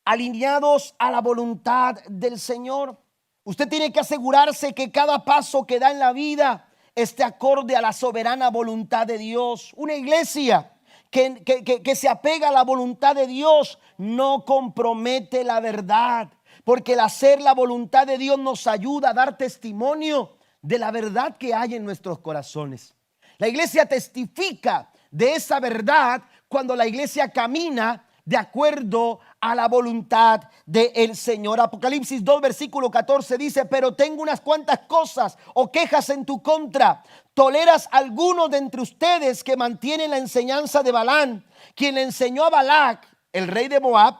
a la voluntad del Señor. Usted tiene que asegurarse que cada paso que da en la vida esté acorde a la soberana voluntad de Dios. Una iglesia que se apega a la voluntad de Dios no compromete la verdad, porque el hacer la voluntad de Dios nos ayuda a dar testimonio de la verdad que hay en nuestros corazones. La iglesia testifica de esa verdad cuando la iglesia camina de acuerdo a la voluntad del Señor. Apocalipsis 2 versículo 14 dice: pero tengo unas cuantas cosas o quejas en tu contra. Toleras a algunos de entre ustedes que mantienen la enseñanza de Balaam, quien le enseñó a Balac, el rey de Moab,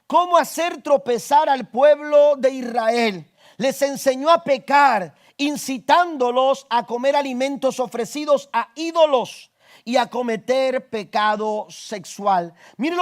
cómo hacer tropezar al pueblo de Israel. Les enseñó a pecar, incitándolos a comer alimentos ofrecidos a ídolos y a cometer pecado sexual. Miren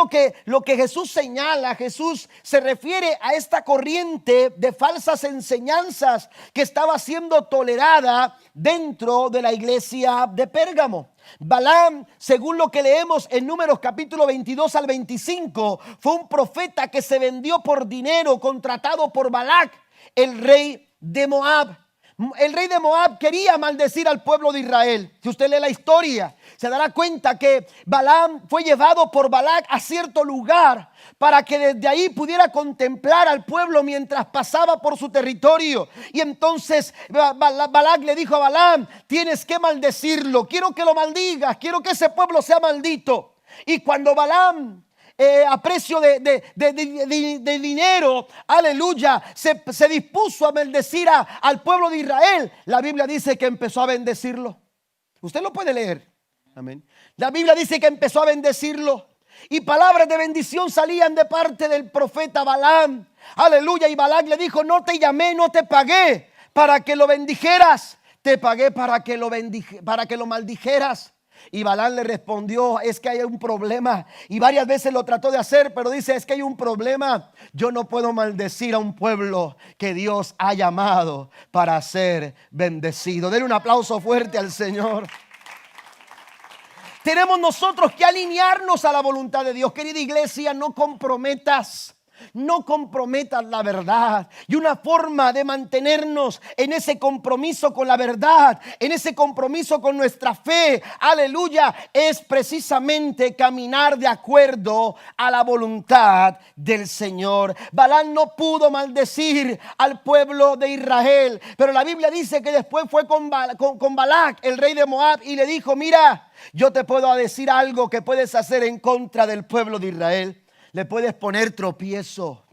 lo que Jesús señala. Jesús se refiere a esta corriente de falsas enseñanzas que estaba siendo tolerada dentro de la iglesia de Pérgamo. Balaam, según lo que leemos en Números capítulo 22 al 25, fue un profeta que se vendió por dinero, contratado por Balac, el rey de Moab. El rey de Moab quería maldecir al pueblo de Israel. Si usted lee la historia, se dará cuenta que Balaam fue llevado por Balac a cierto lugar para que desde ahí pudiera contemplar al pueblo mientras pasaba por su territorio. Y entonces Balac le dijo a Balaam: tienes que maldecirlo, quiero que lo maldigas, quiero que ese pueblo sea maldito. Y cuando Balaam, a precio de dinero, aleluya, se dispuso a bendecir al pueblo de Israel, la Biblia dice que empezó a bendecirlo. Usted lo puede leer. Amén. La Biblia dice que empezó a bendecirlo, y palabras de bendición salían de parte del profeta Balaam. Aleluya. Y Balac le dijo: no te llamé, no te pagué para que lo bendijeras, te pagué para que lo maldijeras. Y Balaam le respondió: es que hay un problema. Y varias veces lo trató de hacer, pero dice: es que hay un problema. Yo no puedo maldecir a un pueblo que Dios ha llamado para ser bendecido. Denle un aplauso fuerte al Señor. Tenemos nosotros que alinearnos a la voluntad de Dios. Querida iglesia, no comprometas la verdad. Y una forma de mantenernos en ese compromiso con la verdad, en ese compromiso con nuestra fe, aleluya, es precisamente caminar de acuerdo a la voluntad del Señor. Balaam no pudo maldecir al pueblo de Israel, pero la Biblia dice que después fue con Balac, el rey de Moab, y le dijo: mira, yo te puedo decir algo que puedes hacer en contra del pueblo de Israel. Le puedes poner tropiezo.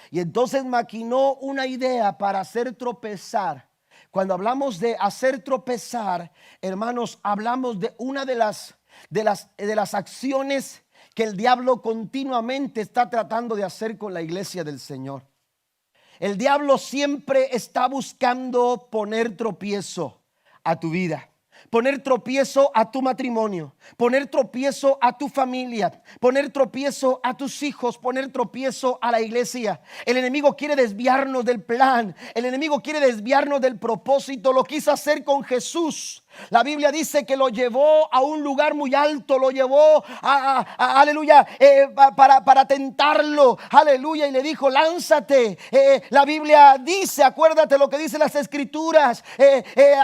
Y entonces maquinó una idea para hacer tropezar. Cuando hablamos de hacer tropezar, hermanos, hablamos de una de las acciones que el diablo continuamente está tratando de hacer con la iglesia del Señor. El diablo siempre está buscando poner tropiezo a tu vida, poner tropiezo a tu matrimonio, poner tropiezo a tu familia, poner tropiezo a tus hijos, poner tropiezo a la iglesia. El enemigo quiere desviarnos del plan. El enemigo quiere desviarnos del propósito. Lo quiso hacer con Jesús. La Biblia dice que lo llevó a un lugar muy alto, lo llevó aleluya, para tentarlo, aleluya, y le dijo: lánzate. La Biblia dice, acuérdate lo que dice las escrituras,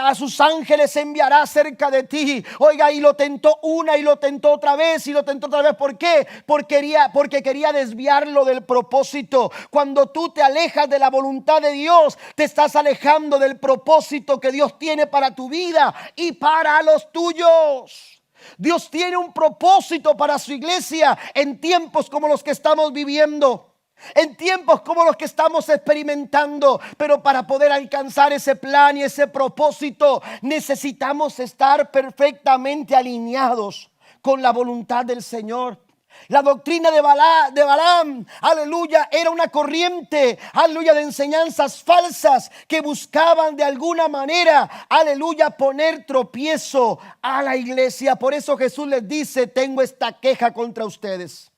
a sus ángeles enviará cerca de ti. Oiga, y lo tentó una y lo tentó otra vez y lo tentó otra vez. ¿Por qué? Porque quería desviarlo del propósito. Cuando tú te alejas de la voluntad de Dios, te estás alejando del propósito que Dios tiene para tu vida y para los tuyos. Dios tiene un propósito para su iglesia en tiempos como los que estamos viviendo, en tiempos como los que estamos experimentando. Pero para poder alcanzar ese plan y ese propósito, necesitamos estar perfectamente alineados con la voluntad del Señor. La doctrina de Balaam, aleluya, era una corriente, aleluya, de enseñanzas falsas que buscaban de alguna manera, aleluya, poner tropiezo a la iglesia. Por eso Jesús les dice: tengo esta queja contra ustedes.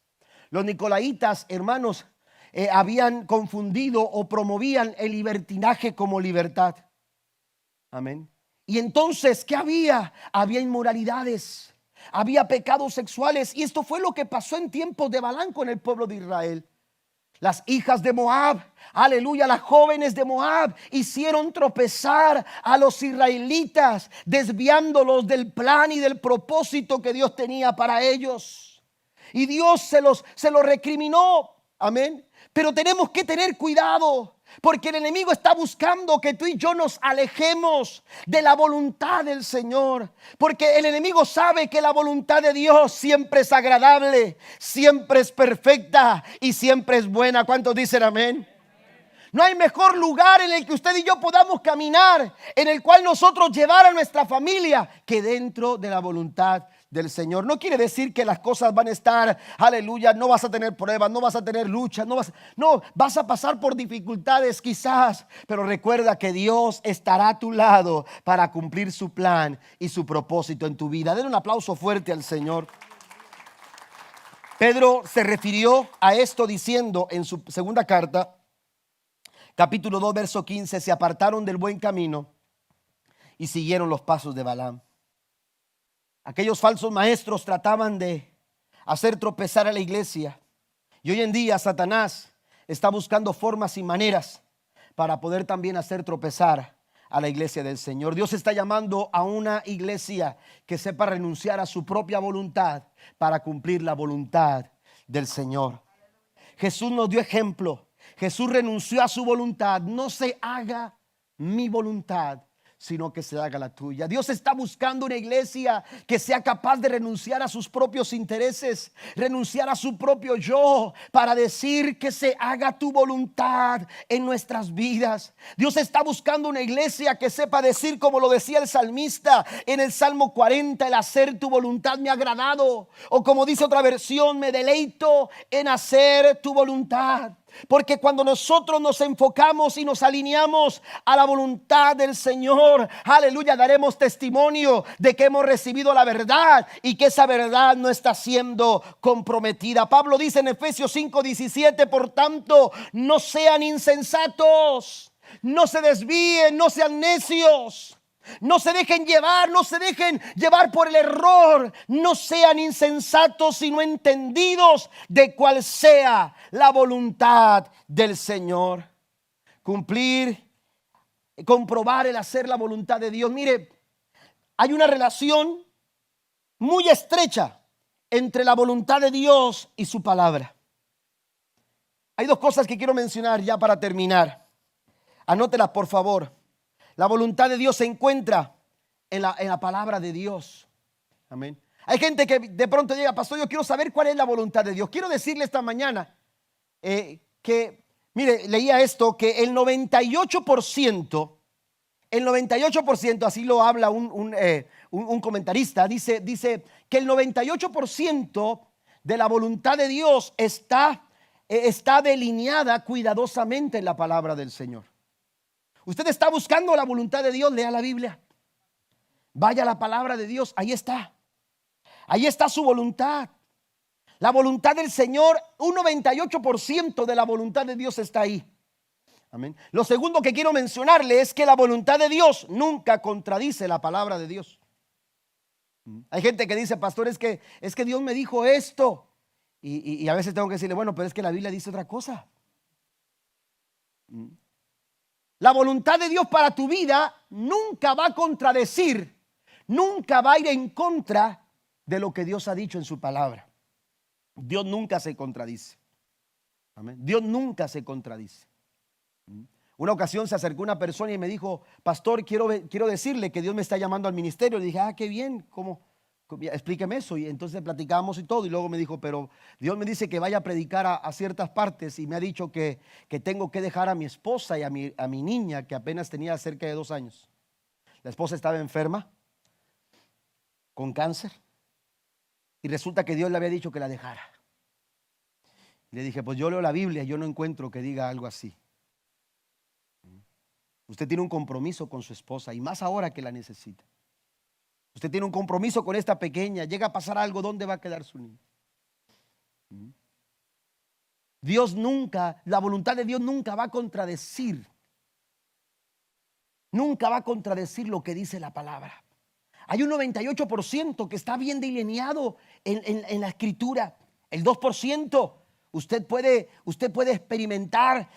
Los nicolaitas, hermanos, habían confundido o promovían el libertinaje como libertad. Amén. Y entonces, ¿qué había? Había inmoralidades, había pecados sexuales. Y esto fue lo que pasó en tiempos de Balaam con el pueblo de Israel. Las hijas de Moab, aleluya, las jóvenes de Moab hicieron tropezar a los israelitas, desviándolos del plan y del propósito que Dios tenía para ellos. Y Dios se los recriminó. Amén. Pero tenemos que tener cuidado, porque el enemigo está buscando que tú y yo nos alejemos de la voluntad del Señor. Porque el enemigo sabe que la voluntad de Dios siempre es agradable, siempre es perfecta y siempre es buena. ¿Cuántos dicen amén? No hay mejor lugar en el que usted y yo podamos caminar, en el cual nosotros llevar a nuestra familia, que dentro de la voluntad del Señor. No quiere decir que las cosas van a estar, aleluya, no vas a tener pruebas, no vas a tener luchas, no, vas a pasar por dificultades quizás, pero recuerda que Dios estará a tu lado para cumplir su plan y su propósito en tu vida. Den un aplauso fuerte al Señor. Pedro se refirió a esto diciendo en su segunda carta, capítulo 2, verso 15: se apartaron del buen camino y siguieron los pasos de Balaam. Aquellos falsos maestros trataban de hacer tropezar a la iglesia. Y hoy en día Satanás está buscando formas y maneras para poder también hacer tropezar a la iglesia del Señor. Dios está llamando a una iglesia que sepa renunciar a su propia voluntad para cumplir la voluntad del Señor. Jesús nos dio ejemplo. Jesús renunció a su voluntad. No se haga mi voluntad, sino que se haga la tuya. Dios está buscando una iglesia que sea capaz de renunciar a sus propios intereses, renunciar a su propio yo, para decir que se haga tu voluntad en nuestras vidas. Dios está buscando una iglesia que sepa decir, como lo decía el salmista en el Salmo 40, el hacer tu voluntad me ha agradado. O como dice otra versión, me deleito en hacer tu voluntad. Porque cuando nosotros nos enfocamos y nos alineamos a la voluntad del Señor, aleluya, daremos testimonio de que hemos recibido la verdad y que esa verdad no está siendo comprometida. Pablo dice en Efesios 5:17: por tanto, no sean insensatos, no se desvíen, no sean necios. No se dejen llevar por el error. No sean insensatos, sino entendidos de cuál sea la voluntad del Señor. Comprobar el hacer la voluntad de Dios. Mire, hay una relación muy estrecha entre la voluntad de Dios y su palabra. Hay dos cosas que quiero mencionar ya para terminar. Anótelas, por favor. La voluntad de Dios se encuentra en la palabra de Dios. Amén. Hay gente que de pronto llega: pastor, yo quiero saber cuál es la voluntad de Dios. Quiero decirle esta mañana que, mire, leía esto, que el 98%, así lo habla un comentarista, dice que el 98% de la voluntad de Dios está delineada cuidadosamente en la palabra del Señor. Usted está buscando la voluntad de Dios, lea la Biblia, vaya a la palabra de Dios, ahí está su voluntad. La voluntad del Señor, un 98% de la voluntad de Dios está ahí. Amén. Lo segundo que quiero mencionarle es que la voluntad de Dios nunca contradice la palabra de Dios. Hay gente que dice: pastor, es que Dios me dijo esto, y a veces tengo que decirle: bueno, pero es que la Biblia dice otra cosa. La voluntad de Dios para tu vida nunca va a contradecir, nunca va a ir en contra de lo que Dios ha dicho en su palabra. Dios nunca se contradice. Amén. Dios nunca se contradice. Una ocasión se acercó una persona y me dijo: pastor, quiero decirle que Dios me está llamando al ministerio. Le dije: qué bien, ¿cómo? Explíqueme eso. Y entonces platicamos y todo, y luego me dijo: pero Dios me dice que vaya a predicar a ciertas partes, y me ha dicho que tengo que dejar a mi esposa y a mi niña, que apenas tenía cerca de 2 años. La esposa estaba enferma con cáncer, y resulta que Dios le había dicho que la dejara. Le dije, pues yo leo la Biblia, yo no encuentro que diga algo así. Usted tiene un compromiso con su esposa y más ahora que la necesita. Usted tiene un compromiso con esta pequeña. Llega a pasar algo, ¿dónde va a quedar su niño? Dios nunca, la voluntad de Dios nunca va a contradecir. Nunca va a contradecir lo que dice la palabra. Hay un 98% que está bien delineado en la escritura. El 2%, usted puede experimentar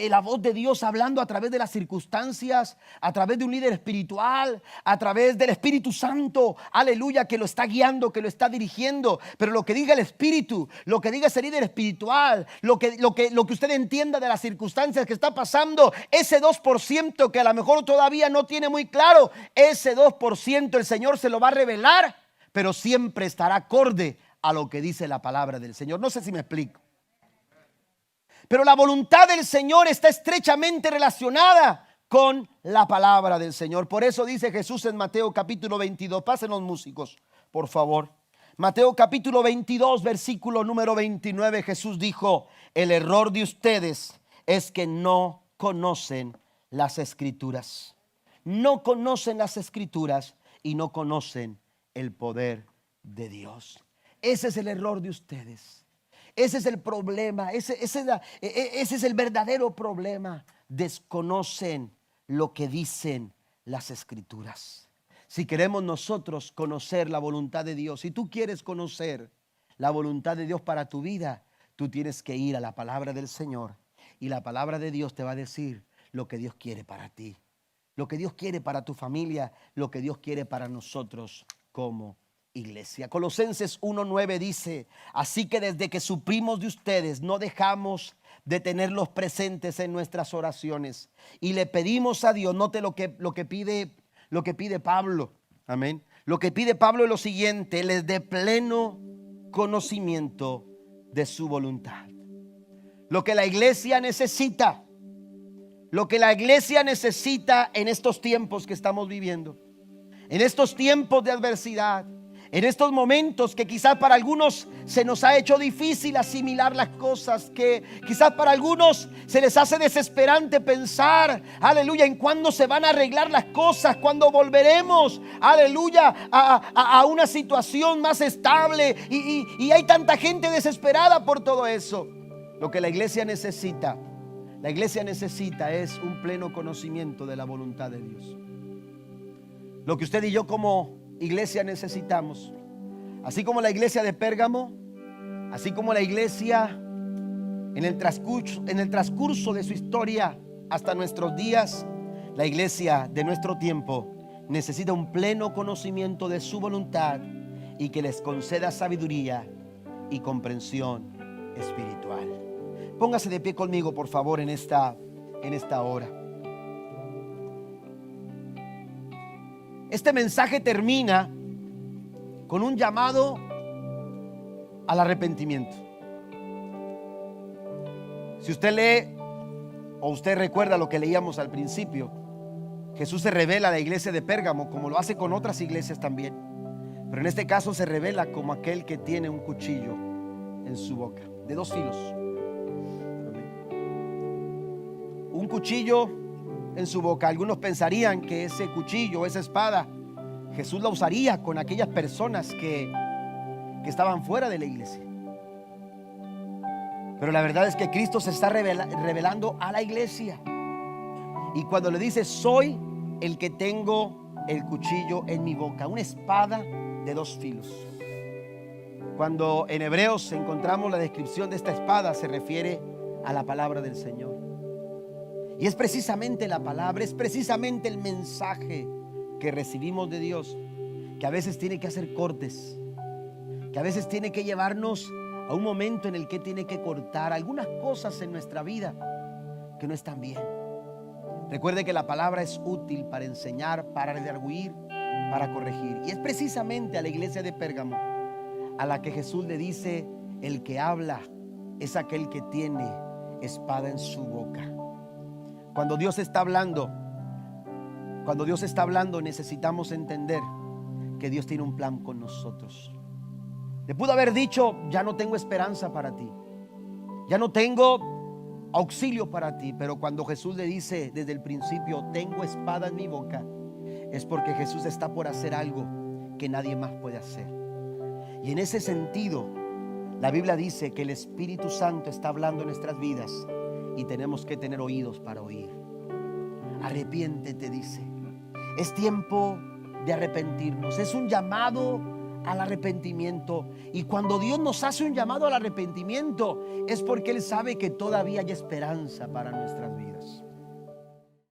la voz de Dios hablando a través de las circunstancias, a través de un líder espiritual, a través del Espíritu Santo, aleluya, que lo está guiando, que lo está dirigiendo. Pero lo que diga el Espíritu, lo que diga ese líder espiritual, lo que usted entienda de las circunstancias que está pasando, ese 2% que a lo mejor todavía no tiene muy claro, ese 2% el Señor se lo va a revelar, pero siempre estará acorde a lo que dice la palabra del Señor. No sé si me explico. Pero la voluntad del Señor está estrechamente relacionada con la palabra del Señor. Por eso dice Jesús en Mateo capítulo 22. Pasen los músicos, por favor. Mateo capítulo 22, versículo número 29. Jesús dijo: el error de ustedes es que no conocen las Escrituras. No conocen las Escrituras y no conocen el poder de Dios. Ese es el error de ustedes. Ese es el problema, ese es el verdadero problema. Desconocen lo que dicen las Escrituras. Si queremos nosotros conocer la voluntad de Dios, si tú quieres conocer la voluntad de Dios para tu vida, tú tienes que ir a la palabra del Señor. Y la palabra de Dios te va a decir lo que Dios quiere para ti, lo que Dios quiere para tu familia, lo que Dios quiere para nosotros como iglesia. Colosenses 1:9 dice: así que desde que supimos de ustedes, no dejamos de tenerlos presentes en nuestras oraciones y le pedimos a Dios. Note lo que pide Pablo. Amén. Lo que pide Pablo es lo siguiente: les dé pleno conocimiento de su voluntad. Lo que la iglesia necesita, lo que la iglesia necesita en estos tiempos que estamos viviendo, en estos tiempos de adversidad, en estos momentos que quizás para algunos se nos ha hecho difícil asimilar las cosas, que quizás para algunos se les hace desesperante pensar, aleluya, en cuándo se van a arreglar las cosas, cuándo volveremos, aleluya, a una situación más estable, y hay tanta gente desesperada por todo eso. Lo que la iglesia necesita es un pleno conocimiento de la voluntad de Dios. Lo que usted y yo como iglesia necesitamos, así como la iglesia de Pérgamo, así como la iglesia en el transcurso de su historia hasta nuestros días, la iglesia de nuestro tiempo necesita un pleno conocimiento de su voluntad y que les conceda sabiduría y comprensión espiritual. Póngase de pie conmigo, por favor, en esta hora. Este mensaje termina con un llamado al arrepentimiento. Si usted lee o usted recuerda lo que leíamos al principio, Jesús se revela a la iglesia de Pérgamo como lo hace con otras iglesias también, pero en este caso se revela como aquel que tiene un cuchillo en su boca, de 2 filos. Un cuchillo en su boca. Algunos pensarían que ese cuchillo, esa espada, Jesús la usaría con aquellas personas que estaban fuera de la iglesia. Pero la verdad es que Cristo se está revelando a la iglesia. Y cuando le dice: soy el que tengo el cuchillo en mi boca, una espada de 2 filos. Cuando en Hebreos encontramos la descripción de esta espada, se refiere a la palabra del Señor. Y es precisamente la palabra, es precisamente el mensaje que recibimos de Dios, que a veces tiene que hacer cortes, que a veces tiene que llevarnos a un momento en el que tiene que cortar algunas cosas en nuestra vida que no están bien. Recuerde que la palabra es útil para enseñar, para redarguir, para corregir. Y es precisamente a la iglesia de Pérgamo a la que Jesús le dice: el que habla es aquel que tiene espada en su boca. Cuando Dios está hablando, necesitamos entender que Dios tiene un plan con nosotros. Le pudo haber dicho: ya no tengo esperanza para ti, Ya no tengo auxilio para ti. Pero cuando Jesús le dice desde el principio, tengo espada en mi boca, es porque Jesús está por hacer algo que nadie más puede hacer. Y en ese sentido, la Biblia dice que el Espíritu Santo está hablando en nuestras vidas y tenemos que tener oídos para oír. Arrepiéntete, dice. Es tiempo de arrepentirnos. Es un llamado al arrepentimiento. Y cuando Dios nos hace un llamado al arrepentimiento, es porque Él sabe que todavía hay esperanza para nuestras vidas.